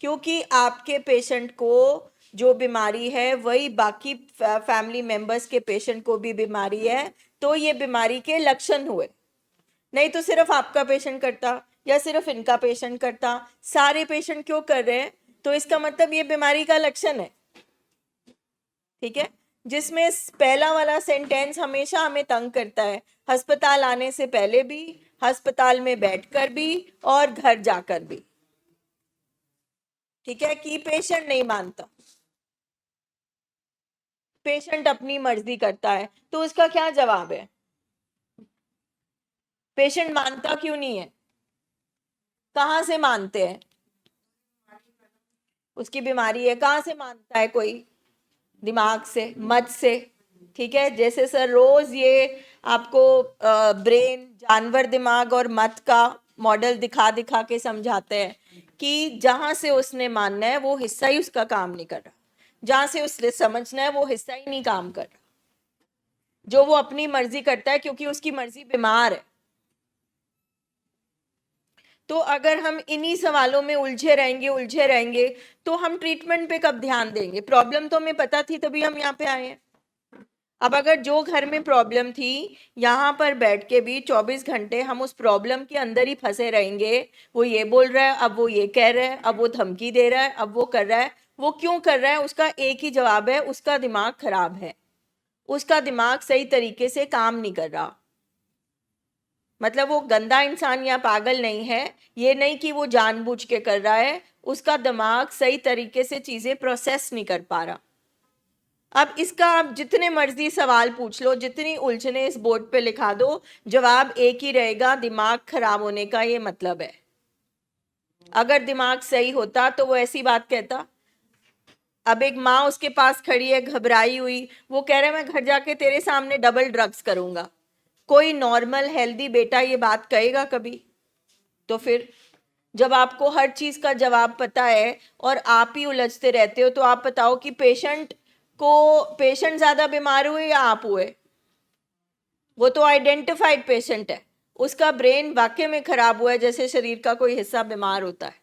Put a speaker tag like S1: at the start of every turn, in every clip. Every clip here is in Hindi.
S1: क्योंकि आपके पेशेंट को जो बीमारी है वही बाकी फैमिली मेंबर्स के पेशेंट को भी बीमारी है, तो ये बीमारी के लक्षण हुए। नहीं तो सिर्फ आपका पेशेंट करता या सिर्फ इनका पेशेंट करता, सारे पेशेंट क्यों कर रहे हैं, तो इसका मतलब ये बीमारी का लक्षण है। ठीक है, जिसमें पहला वाला सेंटेंस हमेशा हमें तंग करता है, अस्पताल आने से पहले भी, अस्पताल में बैठकर भी और घर जाकर भी। ठीक है, कि पेशेंट नहीं मानता, पेशेंट अपनी मर्जी करता है, तो उसका क्या जवाब है? पेशेंट मानता क्यों नहीं है? कहां से मानते हैं? उसकी बीमारी है, कहां से मानता है कोई? दिमाग से, मत से। ठीक है, जैसे सर रोज ये आपको ब्रेन, जानवर दिमाग और मत का मॉडल दिखा दिखा के समझाते हैं कि जहां से उसने मानना है वो हिस्सा ही उसका काम नहीं कर रहा, जहां से उसने समझना है वो हिस्सा ही नहीं काम कर रहा, जो वो अपनी मर्जी करता है क्योंकि उसकी मर्जी बीमार है। तो अगर हम इन्हीं सवालों में उलझे रहेंगे तो हम ट्रीटमेंट पे कब ध्यान देंगे? प्रॉब्लम तो हमें पता थी तभी हम यहाँ पे आए हैं। अब अगर जो घर में प्रॉब्लम थी, यहाँ पर बैठ के भी 24 घंटे हम उस प्रॉब्लम के अंदर ही फंसे रहेंगे, वो ये बोल रहा है, अब वो ये कह रहा है, अब वो धमकी दे रहा है, अब वो कर रहा है, वो क्यों कर रहा है? उसका एक ही जवाब है, उसका दिमाग खराब है, उसका दिमाग सही तरीके से काम नहीं कर रहा। मतलब वो गंदा इंसान या पागल नहीं है, ये नहीं कि वो जानबूझ के कर रहा है, उसका दिमाग सही तरीके से चीजें प्रोसेस नहीं कर पा रहा। अब इसका आप जितने मर्जी सवाल पूछ लो, जितनी उलझने इस बोर्ड पे लिखा दो, जवाब एक ही रहेगा, दिमाग खराब होने का ये मतलब है। अगर दिमाग सही होता तो वो ऐसी बात कहता? अब एक माँ उसके पास खड़ी है घबराई हुई, वो कह रहा है मैं घर जाके तेरे सामने डबल ड्रग्स करूंगा। कोई नॉर्मल हेल्दी बेटा ये बात कहेगा कभी? तो फिर जब आपको हर चीज का जवाब पता है और आप ही उलझते रहते हो, तो आप बताओ कि पेशेंट ज्यादा बीमार हुए या आप हुए? वो तो आइडेंटिफाइड पेशेंट है, उसका ब्रेन वाकई में खराब हुआ है, जैसे शरीर का कोई हिस्सा बीमार होता है।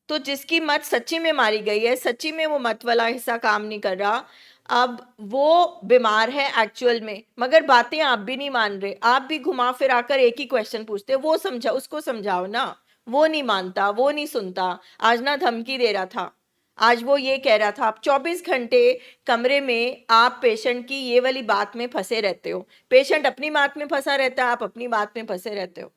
S1: तो जिसकी मत सच्ची में मारी गई है, सच्ची में वो मत वाला हिस्सा काम नहीं कर रहा, अब वो बीमार है एक्चुअल में, मगर बातें आप भी नहीं मान रहे, आप भी घुमा फिरा कर एक ही क्वेश्चन पूछते हो, वो समझा, उसको समझाओ ना। वो नहीं मानता, वो नहीं सुनता, आज ना धमकी दे रहा था, आज वो ये कह रहा था। आप 24 घंटे कमरे में आप पेशेंट की ये वाली बात में फंसे रहते हो, पेशेंट अपनी बात में फंसा रहता है, आप अपनी बात में फंसे रहते हो।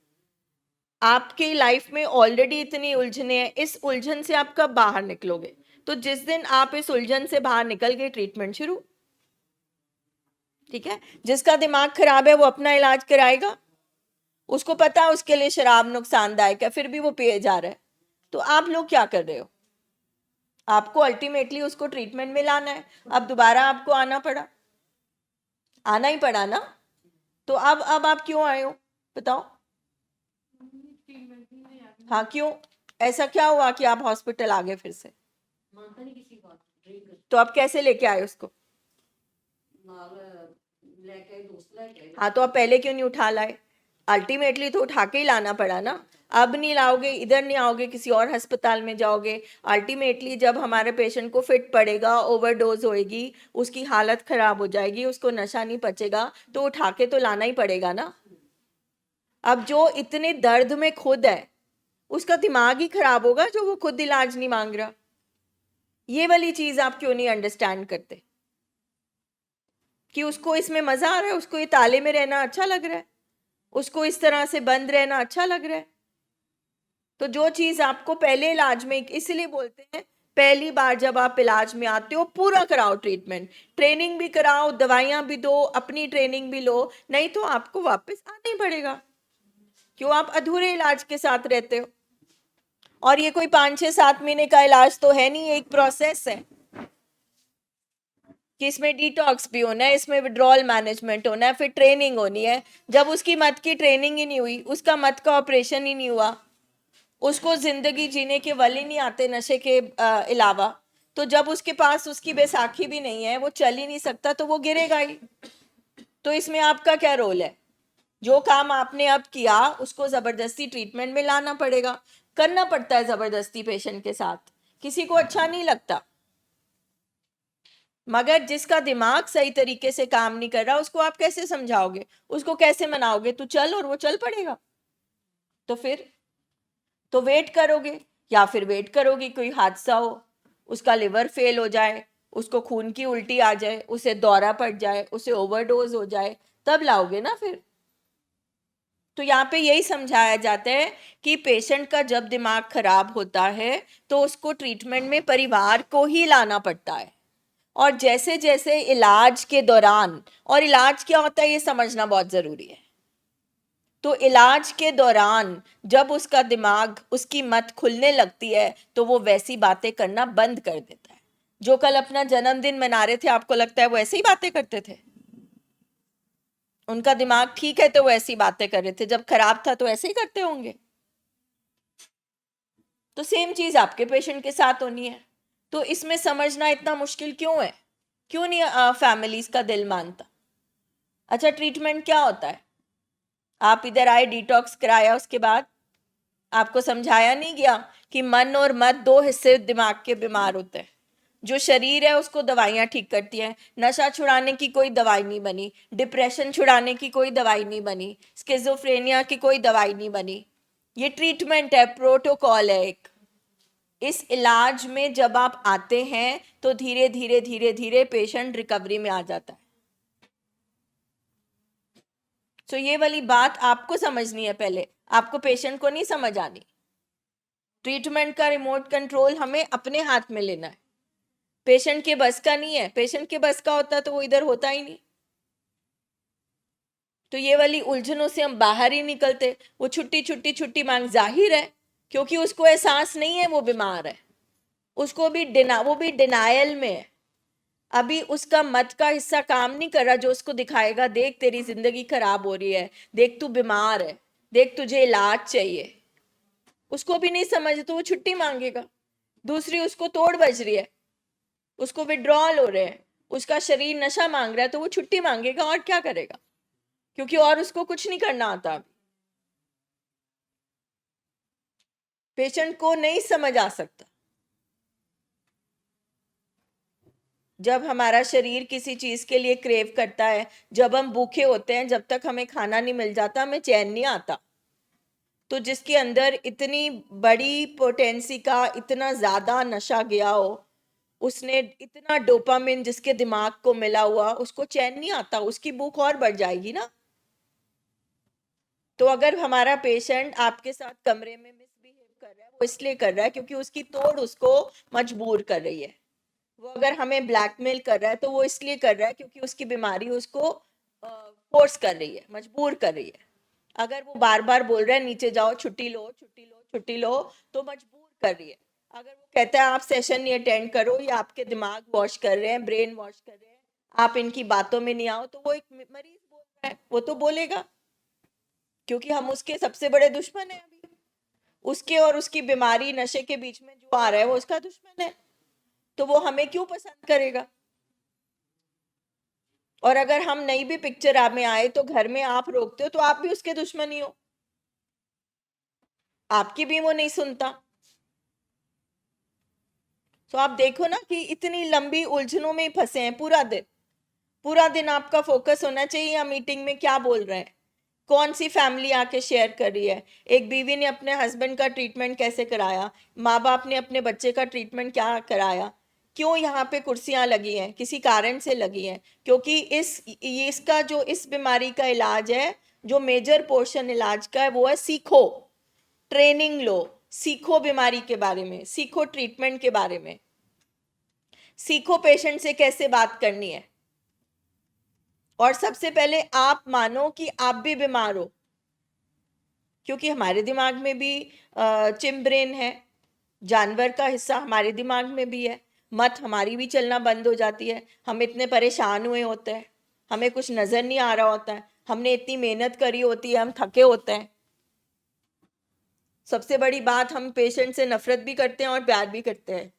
S1: आपकी लाइफ में ऑलरेडी इतनी उलझने हैं, इस उलझन से आप कब बाहर निकलोगे? तो जिस दिन आप इस उलझन से बाहर निकल गए, ट्रीटमेंट शुरू। ठीक है, जिसका दिमाग खराब है वो अपना इलाज कराएगा, उसको पता है उसके लिए शराब नुकसानदायक है, फिर भी वो पिए जा रहा है। तो आप लोग क्या कर रहे हो? आपको अल्टीमेटली उसको ट्रीटमेंट में लाना है, अब दोबारा आपको आना पड़ा, आना ही पड़ा ना। तो अब आप क्यों आए हो बताओ? हाँ, क्यों? ऐसा क्या हुआ कि आप हॉस्पिटल आ गए फिर से? तो आप कैसे लेके आए उसको? हाँ, तो आप पहले क्यों नहीं उठा लाए? अल्टीमेटली तो उठा के ही लाना पड़ा ना। अब नहीं लाओगे, इधर नहीं आओगे, किसी और अस्पताल में जाओगे। अल्टीमेटली जब हमारे पेशेंट को फिट पड़ेगा, ओवरडोज होएगी, उसकी हालत खराब हो जाएगी, उसको नशा नहीं पचेगा, तो उठा के तो लाना ही पड़ेगा ना। अब जो इतने दर्द में खुद है, उसका दिमाग ही खराब होगा जो वो खुद इलाज नहीं मांग रहा। ये वाली चीज आप क्यों नहीं अंडरस्टैंड करते कि उसको इसमें मजा आ रहा है, उसको ये ताले में रहना अच्छा लग रहा है, उसको इस तरह से बंद रहना अच्छा लग रहा है। तो जो चीज आपको पहले इलाज में, इसलिए बोलते हैं पहली बार जब आप इलाज में आते हो पूरा कराओ ट्रीटमेंट, ट्रेनिंग भी कराओ, दवाइयां भी दो, अपनी ट्रेनिंग भी लो, नहीं तो आपको वापस आना ही पड़ेगा। क्यों आप अधूरे इलाज के साथ रहते हो? और ये कोई 5 6 7 महीने का इलाज तो है नहीं, ये एक प्रोसेस है कि इसमें डिटॉक्स भी होना है, इसमें विड्रॉल मैनेजमेंट होना है, फिर ट्रेनिंग होनी है। जब उसकी मत की ट्रेनिंग ही नहीं हुई, उसका मत का ऑपरेशन ही नहीं हुआ, उसको जिंदगी जीने के वल ही नहीं आते नशे के अलावा, तो जब उसके पास उसकी बैसाखी भी नहीं है, वो चल ही नहीं सकता, तो वो गिरेगा ही। तो इसमें आपका क्या रोल है? जो काम आपने अब किया उसको जबरदस्ती ट्रीटमेंट में लाना पड़ेगा। करना पड़ता है जबरदस्ती पेशेंट के साथ, किसी को अच्छा नहीं लगता। मगर जिसका दिमाग सही तरीके से काम नहीं कर रहा उसको आप कैसे समझाओगे, उसको कैसे मनाओगे? तू चल, और वो चल पड़ेगा। तो फिर तो वेट करोगे, या फिर वेट करोगे कोई हादसा हो, उसका लिवर फेल हो जाए, उसको खून की उल्टी आ जाए, उसे दौरा पड़ जाए, उसे ओवरडोज हो जाए, तब लाओगे ना फिर। तो यहाँ पे यही समझाया जाता है कि पेशेंट का जब दिमाग खराब होता है तो उसको ट्रीटमेंट में परिवार को ही लाना पड़ता है। और जैसे जैसे इलाज के दौरान, और इलाज क्या होता है ये समझना बहुत जरूरी है, तो इलाज के दौरान जब उसका दिमाग, उसकी मत खुलने लगती है तो वो वैसी बातें करना बंद कर देता है। जो कल अपना जन्मदिन मना रहे थे, आपको लगता है वो ऐसी ही बातें करते थे? उनका दिमाग ठीक है तो वो ऐसी बातें कर रहे थे, जब खराब था तो ऐसे ही करते होंगे। तो सेम चीज आपके पेशेंट के साथ होनी है। तो इसमें समझना इतना मुश्किल क्यों है? क्यों नहीं फैमिलीज का दिल मानता? अच्छा, ट्रीटमेंट क्या होता है? आप इधर आए, डिटॉक्स कराया, उसके बाद आपको समझाया नहीं गया कि मन और मत दो हिस्से दिमाग के बीमार होते हैं। जो शरीर है उसको दवाइयां ठीक करती हैं। नशा छुड़ाने की कोई दवाई नहीं बनी, डिप्रेशन छुड़ाने की कोई दवाई नहीं बनी, स्किज़ोफ्रेनिया की कोई दवाई नहीं बनी। ये ट्रीटमेंट है, प्रोटोकॉल है एक। इस इलाज में जब आप आते हैं तो धीरे धीरे धीरे धीरे पेशेंट रिकवरी में आ जाता है। तो ये वाली बात आपको समझनी है पहले, आपको पेशेंट को नहीं समझ आनी। ट्रीटमेंट का रिमोट कंट्रोल हमें अपने हाथ में लेना है, पेशेंट के बस का नहीं है। पेशेंट के बस का होता तो वो इधर होता ही नहीं। तो ये वाली उलझनों से हम बाहर ही निकलते। वो छुट्टी छुट्टी छुट्टी मांग, जाहिर है क्योंकि उसको एहसास नहीं है वो बीमार है, उसको भी वो भी डिनायल में है। अभी उसका मत का हिस्सा काम नहीं कर रहा जो उसको दिखाएगा, देख तेरी जिंदगी खराब हो रही है, देख तू बीमार है, देख तुझे इलाज चाहिए। उसको भी नहीं समझ तो वो छुट्टी मांगेगा। दूसरी, उसको तोड़ बज रही है, उसको विड्रॉल हो रहे हैं, उसका शरीर नशा मांग रहा है, तो वो छुट्टी मांगेगा। और क्या करेगा? क्योंकि और उसको कुछ नहीं करना आता। पेशेंट को नहीं समझ आ सकता। जब हमारा शरीर किसी चीज के लिए क्रेव करता है, जब हम भूखे होते हैं, जब तक हमें खाना नहीं मिल जाता हमें चैन नहीं आता। तो जिसके अंदर इतनी बड़ी पोटेंसी का इतना ज्यादा नशा गया हो, उसने इतना डोपामिन जिसके दिमाग को मिला हुआ, उसको चैन नहीं आता, उसकी भूख और बढ़ जाएगी ना। तो अगर हमारा पेशेंट आपके साथ कमरे में मिसबिहेव कर रहा है, वो इसलिए कर रहा है क्योंकि उसकी तोड़ उसको मजबूर कर रही है। वो अगर हमें ब्लैकमेल कर रहा है तो वो इसलिए कर रहा है क्योंकि उसकी बीमारी उसको फोर्स कर रही है, मजबूर कर रही है। अगर वो बार बार बोल रहा है नीचे जाओ, छुट्टी लो, छुट्टी लो, छुट्टी लो, तो मजबूर कर रही है। अगर वो कहता है आप सेशन नहीं अटेंड करो, या आपके दिमाग वॉश कर रहे हैं, ब्रेन वॉश कर रहे हैं, आप इनकी बातों में नहीं आओ, तो वो एक मरीज बोल रहा है, वो तो बोलेगा क्योंकि हम उसके सबसे बड़े दुश्मन हैं। अभी उसके और उसकी बीमारी, नशे के बीच में जो आ रहा है वो उसका दुश्मन है, तो वो हमें क्यों पसंद करेगा? और अगर हम नई भी पिक्चर आप में आए तो घर में आप रोकते हो तो आप भी उसके दुश्मन ही हो, आपकी भी वो नहीं सुनता। तो आप देखो ना कि इतनी लंबी उलझनों में फंसे हैं। पूरा दिन आपका फोकस होना चाहिए या मीटिंग में क्या बोल रहे हैं, कौन सी फैमिली आके शेयर कर रही है, एक बीवी ने अपने हस्बैंड का ट्रीटमेंट कैसे कराया, माँ बाप ने अपने बच्चे का ट्रीटमेंट क्या कराया। क्यों यहाँ पे कुर्सियाँ लगी हैं? किसी कारण से लगी हैं, क्योंकि इसका जो इस बीमारी का इलाज है, जो मेजर पोर्शन इलाज का है वो है सीखो, ट्रेनिंग लो, सीखो बीमारी के बारे में, सीखो ट्रीटमेंट के बारे में, सीखो पेशेंट से कैसे बात करनी है। और सबसे पहले आप मानो कि आप भी बीमार हो, क्योंकि हमारे दिमाग में भी चिम्ब्रेन है, जानवर का हिस्सा हमारे दिमाग में भी है। मत हमारी भी चलना बंद हो जाती है, हम इतने परेशान हुए होते हैं, हमें कुछ नजर नहीं आ रहा होता है, हमने इतनी मेहनत करी होती है, हम थके होते हैं। सबसे बड़ी बात, हम पेशेंट से नफरत भी करते हैं और प्यार भी करते हैं।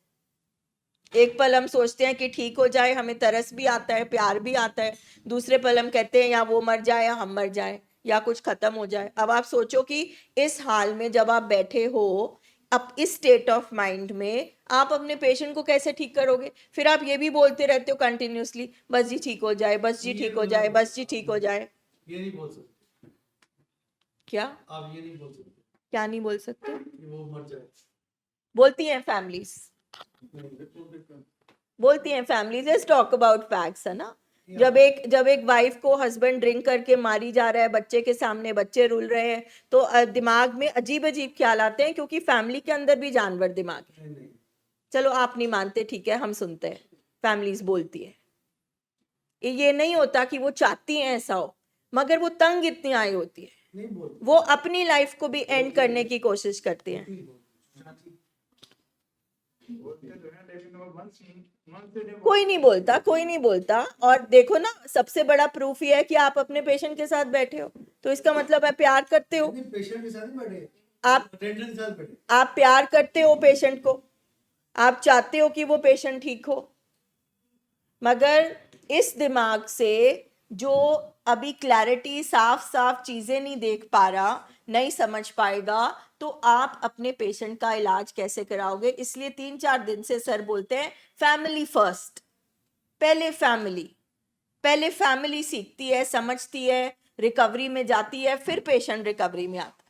S1: एक पल हम सोचते हैं कि ठीक हो जाए, हमें तरस भी आता है, प्यार भी आता है। दूसरे पल हम कहते हैं या वो मर जाए या हम मर जाए या कुछ खत्म हो जाए। अब आप सोचो कि इस हाल में जब आप बैठे हो, अब इस स्टेट ऑफ माइंड में आप अपने पेशेंट को कैसे ठीक करोगे? फिर आप ये भी बोलते रहते हो कंटिन्यूसली, बस जी ठीक हो जाए, बस जी ठीक हो जाए, बस जी ठीक हो जाए।
S2: ये नहीं बोल सकते।
S1: क्या
S2: आप ये नहीं बोल सकते
S1: क्या नहीं बोल सकते?
S2: कि वो मर जाए।
S1: बोलती हैं फैमिलीज, बोलती हैं families. Let's talk about facts, है ना। जब एक वाइफ को हस्बैंड ड्रिंक करके मारी जा रहा है, बच्चे के सामने बच्चे रुल रहे हैं, तो दिमाग में अजीब अजीब ख्याल आते हैं, क्योंकि फैमिली के अंदर भी जानवर दिमाग है।
S2: नहीं,
S1: चलो आप नहीं मानते, ठीक है, हम सुनते हैं, फैमिलीज बोलती है। ये नहीं होता कि वो चाहती हैं ऐसा हो, मगर वो तंग इतनी आई होती है,
S2: नहीं बोलते।
S1: वो अपनी लाइफ को भी एंड करने की कोशिश करती हैं। कोई नहीं बोलता, कोई नहीं बोलता। और देखो ना, सबसे बड़ा प्रूफ ये है कि आप अपने पेशेंट के साथ बैठे हो, तो इसका मतलब है प्यार करते हो।
S2: पेशेंट के साथ नहीं बैठे,
S1: आप
S2: अटेंडेंट के साथ बैठे।
S1: आप प्यार करते हो पेशेंट को, आप चाहते हो कि वो पेशेंट ठीक हो, मगर इस दिमाग से जो अभी क्लैरिटी, साफ साफ चीजें नहीं देख पा रहा, नहीं समझ पाएगा, तो आप अपने पेशेंट का इलाज कैसे कराओगे? इसलिए 3-4 दिन से सर बोलते हैं फैमिली फर्स्ट। पहले फैमिली सीखती है, समझती है, रिकवरी में जाती है, फिर पेशेंट रिकवरी में आता है।